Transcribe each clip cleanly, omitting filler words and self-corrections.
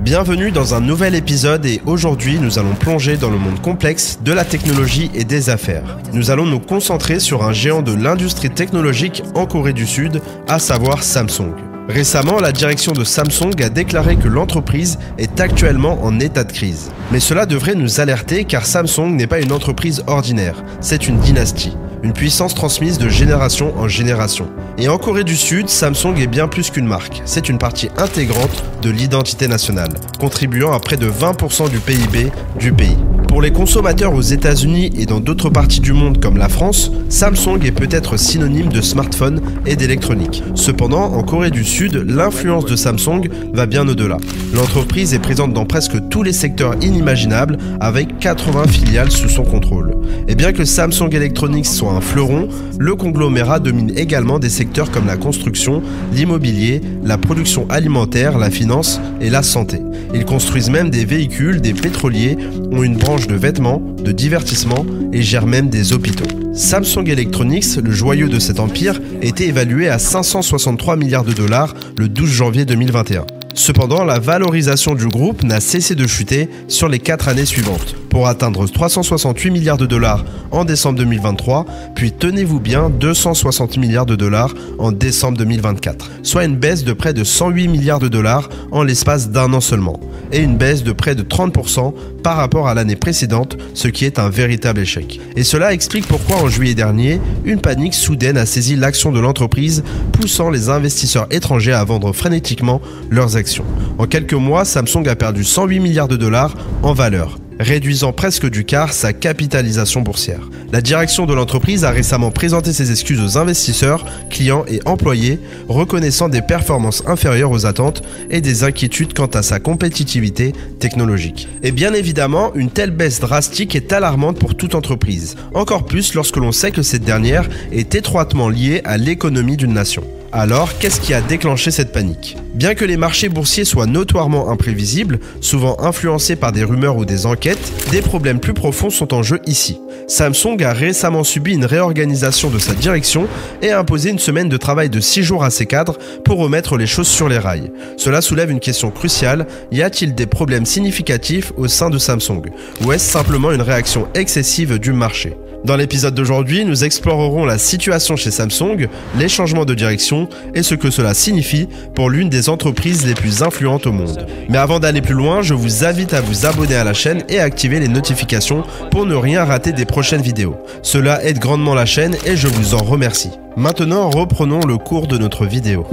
Bienvenue dans un nouvel épisode et aujourd'hui nous allons plonger dans le monde complexe de la technologie et des affaires. Nous allons nous concentrer sur un géant de l'industrie technologique en Corée du Sud, à savoir Samsung. Récemment, la direction de Samsung a déclaré que l'entreprise est actuellement en état de crise. Mais cela devrait nous alerter car Samsung n'est pas une entreprise ordinaire, c'est une dynastie. Une puissance transmise de génération en génération. Et en Corée du Sud, Samsung est bien plus qu'une marque. C'est une partie intégrante de l'identité nationale, contribuant à près de 20% du PIB du pays. Pour les consommateurs aux États-Unis et dans d'autres parties du monde comme la France, Samsung est peut-être synonyme de smartphone et d'électronique. Cependant, en Corée du Sud, l'influence de Samsung va bien au-delà. L'entreprise est présente dans presque tous les secteurs inimaginables, avec 80 filiales sous son contrôle. Et bien que Samsung Electronics soit un fleuron, le conglomérat domine également des secteurs comme la construction, l'immobilier, la production alimentaire, la finance et la santé. Ils construisent même des véhicules, des pétroliers, ont une branche de vêtements, de divertissement et gèrent même des hôpitaux. Samsung Electronics, le joyau de cet empire, était évalué à 563 milliards de dollars le 12 janvier 2021. Cependant, la valorisation du groupe n'a cessé de chuter sur les 4 années suivantes, pour atteindre 368 milliards de dollars en décembre 2023, puis tenez-vous bien 260 milliards de dollars en décembre 2024, soit une baisse de près de 108 milliards de dollars en l'espace d'un an seulement, et une baisse de près de 30% par rapport à l'année précédente, ce qui est un véritable échec. Et cela explique pourquoi en juillet dernier, une panique soudaine a saisi l'action de l'entreprise, poussant les investisseurs étrangers à vendre frénétiquement leurs actions. En quelques mois, Samsung a perdu 108 milliards de dollars en valeur, réduisant presque du quart sa capitalisation boursière. La direction de l'entreprise a récemment présenté ses excuses aux investisseurs, clients et employés, reconnaissant des performances inférieures aux attentes et des inquiétudes quant à sa compétitivité technologique. Et bien évidemment, une telle baisse drastique est alarmante pour toute entreprise, encore plus lorsque l'on sait que cette dernière est étroitement liée à l'économie d'une nation. Alors, qu'est-ce qui a déclenché cette panique? Bien que les marchés boursiers soient notoirement imprévisibles, souvent influencés par des rumeurs ou des enquêtes, des problèmes plus profonds sont en jeu ici. Samsung a récemment subi une réorganisation de sa direction et a imposé une semaine de travail de 6 jours à ses cadres pour remettre les choses sur les rails. Cela soulève une question cruciale, y a-t-il des problèmes significatifs au sein de Samsung? Ou est-ce simplement une réaction excessive du marché? Dans l'épisode d'aujourd'hui, nous explorerons la situation chez Samsung, les changements de direction et ce que cela signifie pour l'une des entreprises les plus influentes au monde. Mais avant d'aller plus loin, je vous invite à vous abonner à la chaîne et à activer les notifications pour ne rien rater des prochaines vidéos. Cela aide grandement la chaîne et je vous en remercie. Maintenant, reprenons le cours de notre vidéo.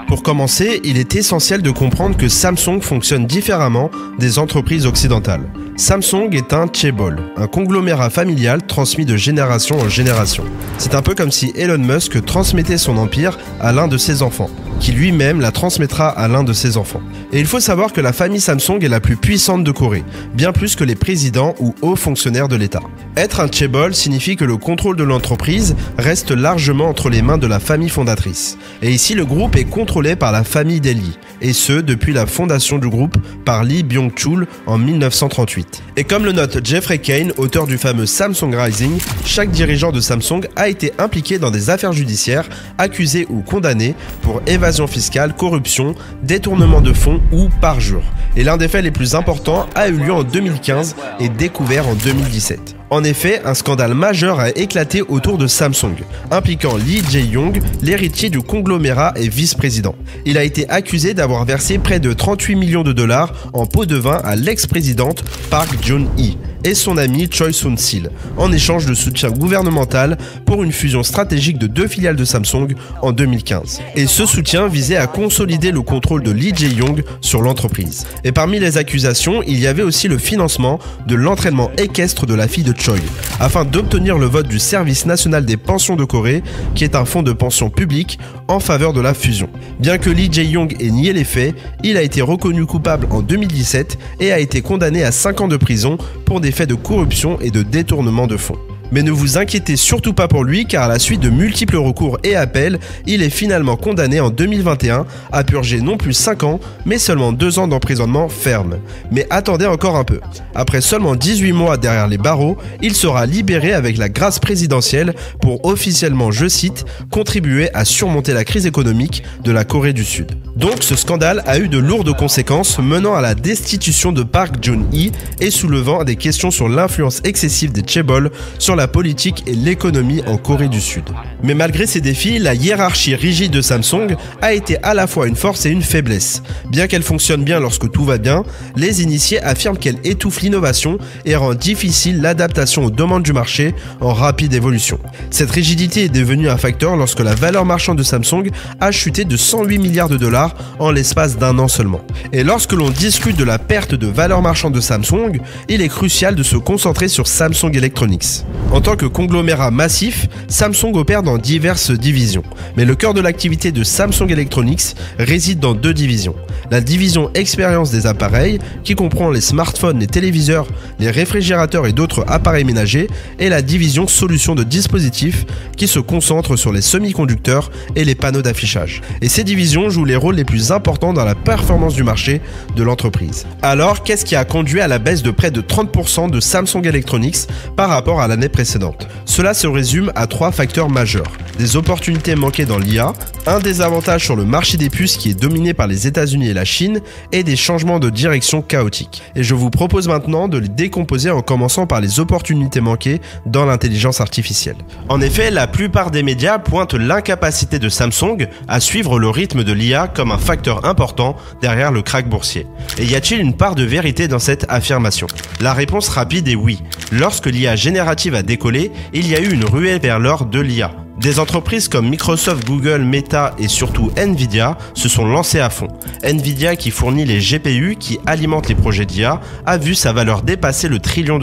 Pour commencer, il est essentiel de comprendre que Samsung fonctionne différemment des entreprises occidentales. Samsung est un chaebol, un conglomérat familial transmis de génération en génération. C'est un peu comme si Elon Musk transmettait son empire à l'un de ses enfants, qui lui-même la transmettra à l'un de ses enfants. Et il faut savoir que la famille Samsung est la plus puissante de Corée, bien plus que les présidents ou hauts fonctionnaires de l'État. Être un chaebol signifie que le contrôle de l'entreprise reste largement entre les mains de la famille fondatrice. Et ici, le groupe est contrôlé par la famille des Lee, et ce, depuis la fondation du groupe par Lee Byung-chul en 1938. Et comme le note Jeffrey Kane, auteur du fameux Samsung Rising, chaque dirigeant de Samsung a été impliqué dans des affaires judiciaires, accusé ou condamné pour évasion fiscale, corruption, détournement de fonds ou parjure. Et l'un des faits les plus importants a eu lieu en 2015 et découvert en 2017. En effet, un scandale majeur a éclaté autour de Samsung, impliquant Lee Jae-yong, l'héritier du conglomérat et vice-président. Il a été accusé d'avoir versé près de 38 millions de dollars en pot de vin à l'ex-présidente Park Geun-hye et son ami Choi Soon-sil, en échange de soutien gouvernemental pour une fusion stratégique de 2 filiales de Samsung en 2015. Et ce soutien visait à consolider le contrôle de Lee Jae-yong sur l'entreprise. Et parmi les accusations, il y avait aussi le financement de l'entraînement équestre de la fille de Choi, afin d'obtenir le vote du Service national des pensions de Corée, qui est un fonds de pension public en faveur de la fusion. Bien que Lee Jae-yong ait nié les faits, il a été reconnu coupable en 2017 et a été condamné à 5 ans de prison pour des faits de corruption et de détournement de fonds. Mais ne vous inquiétez surtout pas pour lui, car à la suite de multiples recours et appels, il est finalement condamné en 2021 à purger non plus 5 ans, mais seulement 2 ans d'emprisonnement ferme. Mais attendez encore un peu. Après seulement 18 mois derrière les barreaux, il sera libéré avec la grâce présidentielle pour officiellement, je cite, contribuer à surmonter la crise économique de la Corée du Sud. Donc ce scandale a eu de lourdes conséquences, menant à la destitution de Park Geun-hye et soulevant des questions sur l'influence excessive des chaebols sur la politique et l'économie en Corée du Sud. Mais malgré ces défis, la hiérarchie rigide de Samsung a été à la fois une force et une faiblesse. Bien qu'elle fonctionne bien lorsque tout va bien, les initiés affirment qu'elle étouffe l'innovation et rend difficile l'adaptation aux demandes du marché en rapide évolution. Cette rigidité est devenue un facteur lorsque la valeur marchande de Samsung a chuté de 108 milliards de dollars en l'espace d'un an seulement. Et lorsque l'on discute de la perte de valeur marchande de Samsung, il est crucial de se concentrer sur Samsung Electronics. En tant que conglomérat massif, Samsung opère dans diverses divisions. Mais le cœur de l'activité de Samsung Electronics réside dans 2 divisions. La division expérience des appareils, qui comprend les smartphones, les téléviseurs, les réfrigérateurs et d'autres appareils ménagers, et la division solutions de dispositifs, qui se concentre sur les semi-conducteurs et les panneaux d'affichage. Et ces divisions jouent les rôles les plus importants dans la performance du marché de l'entreprise. Alors, qu'est-ce qui a conduit à la baisse de près de 30% de Samsung Electronics par rapport à l'année précédente? Cela se résume à 3 facteurs majeurs. Des opportunités manquées dans l'IA, un désavantage sur le marché des puces qui est dominé par les États-Unis et la Chine, et des changements de direction chaotiques. Et je vous propose maintenant de les décomposer en commençant par les opportunités manquées dans l'intelligence artificielle. En effet, la plupart des médias pointent l'incapacité de Samsung à suivre le rythme de l'IA comme un facteur important derrière le krach boursier. Et y a-t-il une part de vérité dans cette affirmation? La réponse rapide est oui. Lorsque l'IA générative a décollé, il y a eu une ruée vers l'or de l'IA. Des entreprises comme Microsoft, Google, Meta et surtout Nvidia se sont lancées à fond. Nvidia, qui fournit les GPU qui alimentent les projets d'IA, a vu sa valeur dépasser le $1 trillion.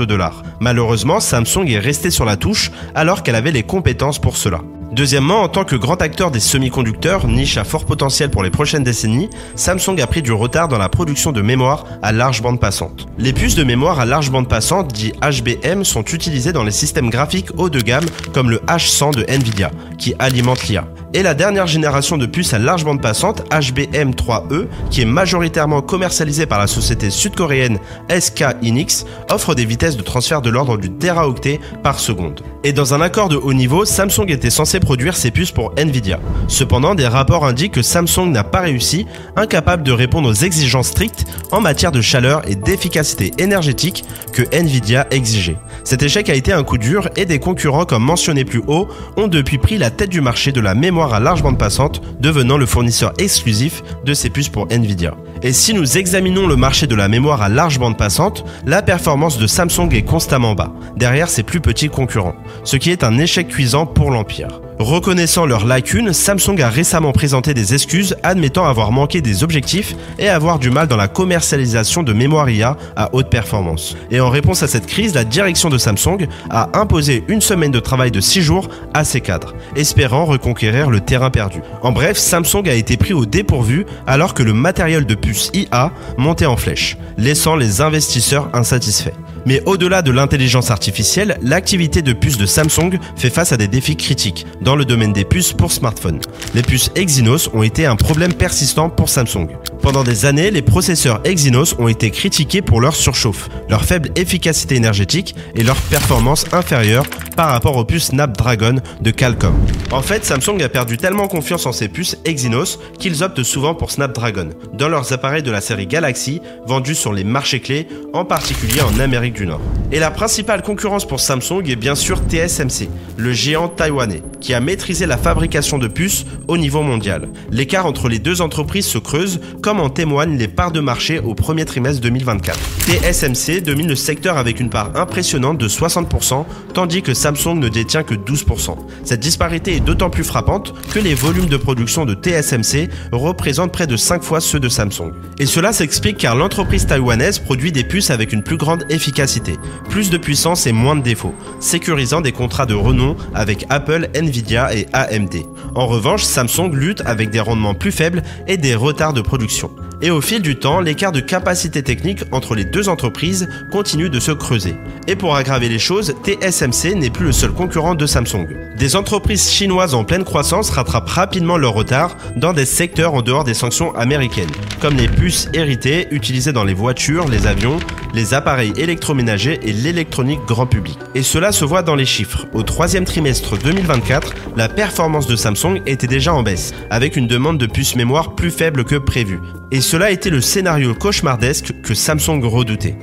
Malheureusement, Samsung est resté sur la touche alors qu'elle avait les compétences pour cela. Deuxièmement, en tant que grand acteur des semi-conducteurs, niche à fort potentiel pour les prochaines décennies, Samsung a pris du retard dans la production de mémoire à large bande passante. Les puces de mémoire à large bande passante, dit HBM, sont utilisées dans les systèmes graphiques haut de gamme comme le H100 de Nvidia, qui alimente l'IA. Et la dernière génération de puces à large bande passante, HBM3E, qui est majoritairement commercialisée par la société sud-coréenne SK Hynix, offre des vitesses de transfert de l'ordre du téraoctet par seconde. Et dans un accord de haut niveau, Samsung était censé produire ces puces pour Nvidia. Cependant, des rapports indiquent que Samsung n'a pas réussi, incapable de répondre aux exigences strictes en matière de chaleur et d'efficacité énergétique que Nvidia exigeait. Cet échec a été un coup dur et des concurrents comme mentionné plus haut ont depuis pris la tête du marché de la mémoire à large bande passante, devenant le fournisseur exclusif de ces puces pour Nvidia. Et si nous examinons le marché de la mémoire à large bande passante, la performance de Samsung est constamment bas, derrière ses plus petits concurrents, ce qui est un échec cuisant pour l'empire. Reconnaissant leurs lacunes, Samsung a récemment présenté des excuses admettant avoir manqué des objectifs et avoir du mal dans la commercialisation de mémoire IA à haute performance. Et en réponse à cette crise, la direction de Samsung a imposé une semaine de travail de 6 jours à ses cadres, espérant reconquérir le terrain perdu. En bref, Samsung a été pris au dépourvu alors que le matériel de puce IA montait en flèche, laissant les investisseurs insatisfaits. Mais au-delà de l'intelligence artificielle, l'activité de puces de Samsung fait face à des défis critiques dans le domaine des puces pour smartphones. Les puces Exynos ont été un problème persistant pour Samsung. Pendant des années, les processeurs Exynos ont été critiqués pour leur surchauffe, leur faible efficacité énergétique et leur performance inférieure par rapport aux puces Snapdragon de Qualcomm. En fait, Samsung a perdu tellement confiance en ses puces Exynos qu'ils optent souvent pour Snapdragon dans leurs appareils de la série Galaxy vendus sur les marchés clés, en particulier en Amérique du Nord. Et la principale concurrence pour Samsung est bien sûr TSMC, le géant taïwanais, qui a maîtrisé la fabrication de puces au niveau mondial. L'écart entre les deux entreprises se creuse, comme en témoignent les parts de marché au premier trimestre 2024. TSMC domine le secteur avec une part impressionnante de 60%, tandis que Samsung ne détient que 12%. Cette disparité est d'autant plus frappante que les volumes de production de TSMC représentent près de 5 fois ceux de Samsung. Et cela s'explique car l'entreprise taïwanaise produit des puces avec une plus grande efficacité, plus de puissance et moins de défauts, sécurisant des contrats de renom avec Apple, Nvidia et AMD. En revanche, Samsung lutte avec des rendements plus faibles et des retards de production. Et au fil du temps, l'écart de capacité technique entre les deux entreprises continue de se creuser. Et pour aggraver les choses, TSMC n'est plus le seul concurrent de Samsung. Des entreprises chinoises en pleine croissance rattrapent rapidement leur retard dans des secteurs en dehors des sanctions américaines, comme les puces héritées utilisées dans les voitures, les avions, les appareils électroménagers et l'électronique grand public. Et cela se voit dans les chiffres. Au troisième trimestre 2024, la performance de Samsung était déjà en baisse, avec une demande de puces mémoire plus faible que prévu. Et cela était le scénario cauchemardesque que Samsung redoutait.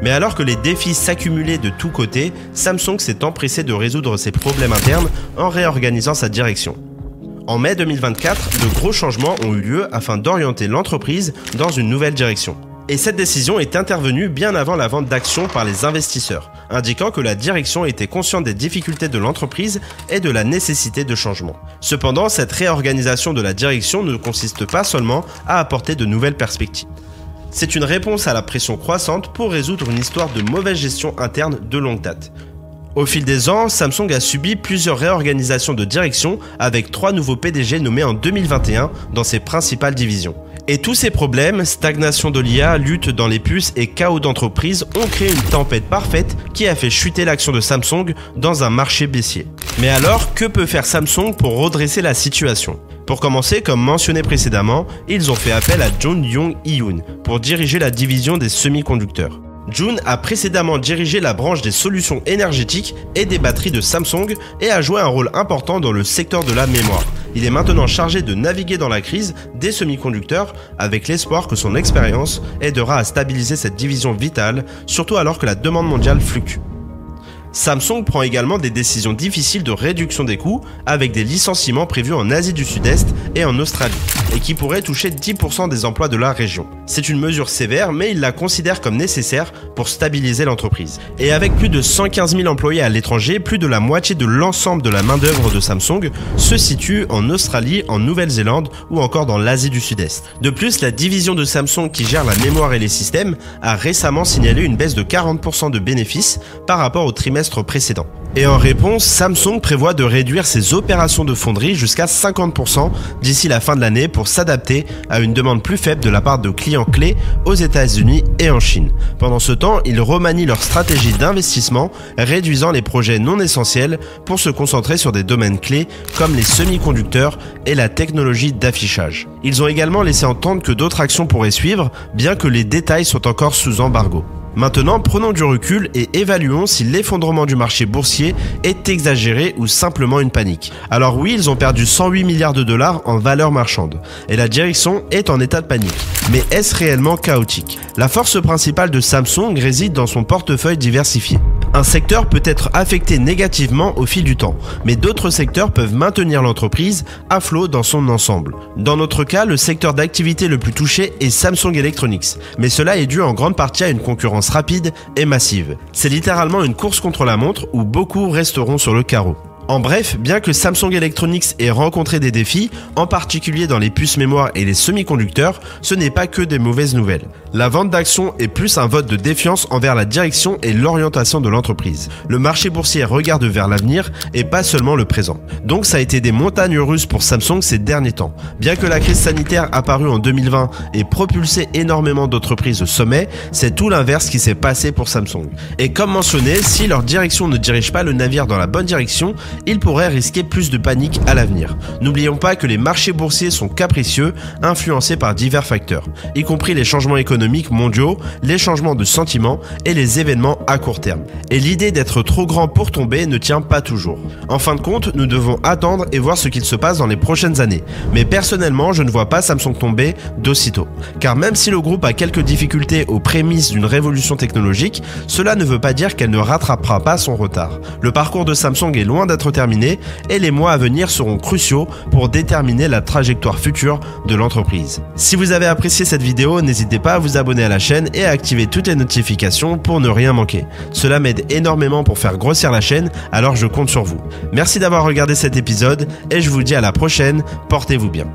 Mais alors que les défis s'accumulaient de tous côtés, Samsung s'est empressé de résoudre ses problèmes internes en réorganisant sa direction. En mai 2024, de gros changements ont eu lieu afin d'orienter l'entreprise dans une nouvelle direction. Et cette décision est intervenue bien avant la vente d'actions par les investisseurs, indiquant que la direction était consciente des difficultés de l'entreprise et de la nécessité de changement. Cependant, cette réorganisation de la direction ne consiste pas seulement à apporter de nouvelles perspectives. C'est une réponse à la pression croissante pour résoudre une histoire de mauvaise gestion interne de longue date. Au fil des ans, Samsung a subi plusieurs réorganisations de direction avec 3 nouveaux PDG nommés en 2021 dans ses principales divisions. Et tous ces problèmes, stagnation de l'IA, lutte dans les puces et chaos d'entreprise ont créé une tempête parfaite qui a fait chuter l'action de Samsung dans un marché baissier. Mais alors, que peut faire Samsung pour redresser la situation ? Pour commencer, comme mentionné précédemment, ils ont fait appel à Jun Yong-hyun pour diriger la division des semi-conducteurs. Jun a précédemment dirigé la branche des solutions énergétiques et des batteries de Samsung et a joué un rôle important dans le secteur de la mémoire. Il est maintenant chargé de naviguer dans la crise des semi-conducteurs avec l'espoir que son expérience aidera à stabiliser cette division vitale, surtout alors que la demande mondiale fluctue. Samsung prend également des décisions difficiles de réduction des coûts avec des licenciements prévus en Asie du Sud-Est et en Australie et qui pourraient toucher 10% des emplois de la région. C'est une mesure sévère mais il la considère comme nécessaire pour stabiliser l'entreprise. Et avec plus de 115 000 employés à l'étranger, plus de la moitié de l'ensemble de la main-d'œuvre de Samsung se situe en Australie, en Nouvelle-Zélande ou encore dans l'Asie du Sud-Est. De plus, la division de Samsung qui gère la mémoire et les systèmes a récemment signalé une baisse de 40% de bénéfices par rapport au trimestre précédent. Et en réponse, Samsung prévoit de réduire ses opérations de fonderie jusqu'à 50% d'ici la fin de l'année pour s'adapter à une demande plus faible de la part de clients clés aux États-Unis et en Chine. Pendant ce temps, ils remanient leur stratégie d'investissement, réduisant les projets non essentiels pour se concentrer sur des domaines clés comme les semi-conducteurs et la technologie d'affichage. Ils ont également laissé entendre que d'autres actions pourraient suivre, bien que les détails sont encore sous embargo. Maintenant, prenons du recul et évaluons si l'effondrement du marché boursier est exagéré ou simplement une panique. Alors oui, ils ont perdu 108 milliards de dollars en valeur marchande et la direction est en état de panique. Mais est-ce réellement chaotique ? La force principale de Samsung réside dans son portefeuille diversifié. Un secteur peut être affecté négativement au fil du temps, mais d'autres secteurs peuvent maintenir l'entreprise à flot dans son ensemble. Dans notre cas, le secteur d'activité le plus touché est Samsung Electronics, mais cela est dû en grande partie à une concurrence rapide et massive. C'est littéralement une course contre la montre où beaucoup resteront sur le carreau. En bref, bien que Samsung Electronics ait rencontré des défis, en particulier dans les puces mémoire et les semi-conducteurs, ce n'est pas que des mauvaises nouvelles. La vente d'actions est plus un vote de défiance envers la direction et l'orientation de l'entreprise. Le marché boursier regarde vers l'avenir et pas seulement le présent. Donc ça a été des montagnes russes pour Samsung ces derniers temps. Bien que la crise sanitaire apparue en 2020 ait propulsé énormément d'entreprises au sommet, c'est tout l'inverse qui s'est passé pour Samsung. Et comme mentionné, si leur direction ne dirige pas le navire dans la bonne direction, il pourrait risquer plus de panique à l'avenir. N'oublions pas que les marchés boursiers sont capricieux, influencés par divers facteurs, y compris les changements économiques mondiaux, les changements de sentiments et les événements à court terme. Et l'idée d'être trop grand pour tomber ne tient pas toujours. En fin de compte, nous devons attendre et voir ce qu'il se passe dans les prochaines années. Mais personnellement, je ne vois pas Samsung tomber d'aussitôt. Car même si le groupe a quelques difficultés aux prémices d'une révolution technologique, cela ne veut pas dire qu'elle ne rattrapera pas son retard. Le parcours de Samsung est loin d'être terminé et les mois à venir seront cruciaux pour déterminer la trajectoire future de l'entreprise. Si vous avez apprécié cette vidéo, n'hésitez pas à vous abonner à la chaîne et à activer toutes les notifications pour ne rien manquer. Cela m'aide énormément pour faire grossir la chaîne, alors je compte sur vous. Merci d'avoir regardé cet épisode et je vous dis à la prochaine, portez-vous bien.